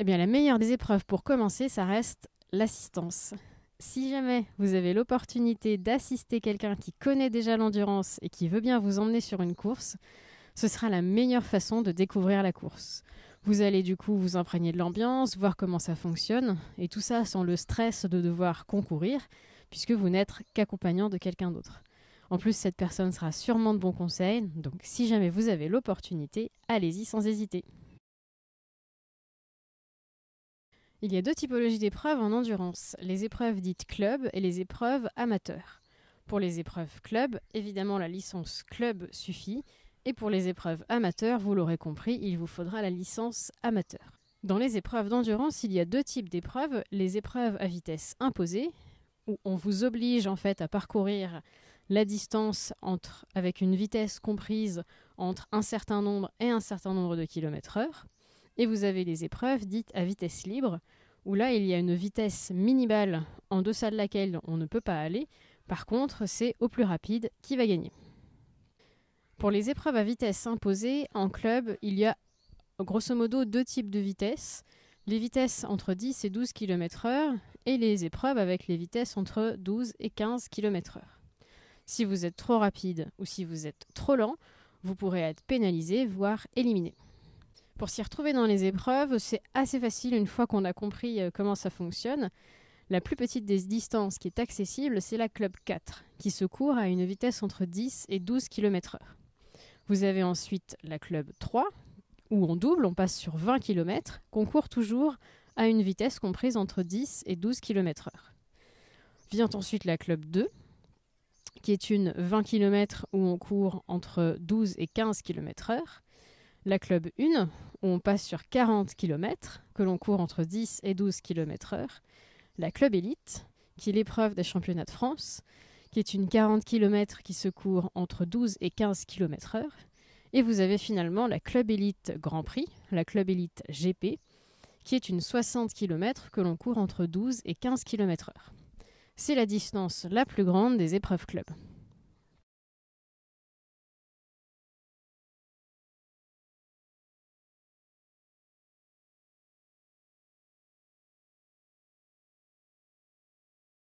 Eh bien, la meilleure des épreuves pour commencer, ça reste l'assistance. Si jamais vous avez l'opportunité d'assister quelqu'un qui connaît déjà l'endurance et qui veut bien vous emmener sur une course, ce sera la meilleure façon de découvrir la course. Vous allez du coup vous imprégner de l'ambiance, voir comment ça fonctionne, et tout ça sans le stress de devoir concourir, puisque vous n'êtes qu'accompagnant de quelqu'un d'autre. En plus, cette personne sera sûrement de bons conseils, donc si jamais vous avez l'opportunité, allez-y sans hésiter. Il y a deux typologies d'épreuves en endurance, les épreuves dites club et les épreuves amateurs. Pour les épreuves club, évidemment la licence club suffit, et pour les épreuves amateurs, vous l'aurez compris, il vous faudra la licence amateur. Dans les épreuves d'endurance, il y a deux types d'épreuves, les épreuves à vitesse imposée, où on vous oblige en fait à parcourir la distance avec une vitesse comprise entre un certain nombre et un certain nombre de kilomètres/heure. Et vous avez les épreuves dites à vitesse libre, où là, il y a une vitesse minimale en deçà de laquelle on ne peut pas aller. Par contre, c'est au plus rapide qui va gagner. Pour les épreuves à vitesse imposée, en club, il y a grosso modo deux types de vitesses. Les vitesses entre 10 et 12 km/h et les épreuves avec les vitesses entre 12 et 15 km/h. Si vous êtes trop rapide ou si vous êtes trop lent, vous pourrez être pénalisé, voire éliminé. Pour s'y retrouver dans les épreuves, c'est assez facile une fois qu'on a compris comment ça fonctionne. La plus petite des distances qui est accessible, c'est la Club 4, qui se court à une vitesse entre 10 et 12 km/h. Vous avez ensuite la Club 3, où on double, on passe sur 20 km, qu'on court toujours à une vitesse comprise entre 10 et 12 km/h. Vient ensuite la Club 2, qui est une 20 km où on court entre 12 et 15 km/h. La Club 1, où on passe sur 40 km, que l'on court entre 10 et 12 km/h. La Club Élite, qui est l'épreuve des championnats de France, qui est une 40 km qui se court entre 12 et 15 km/h. Et vous avez finalement la Club Élite Grand Prix, la Club Élite GP, qui est une 60 km que l'on court entre 12 et 15 km/h. C'est la distance la plus grande des épreuves club.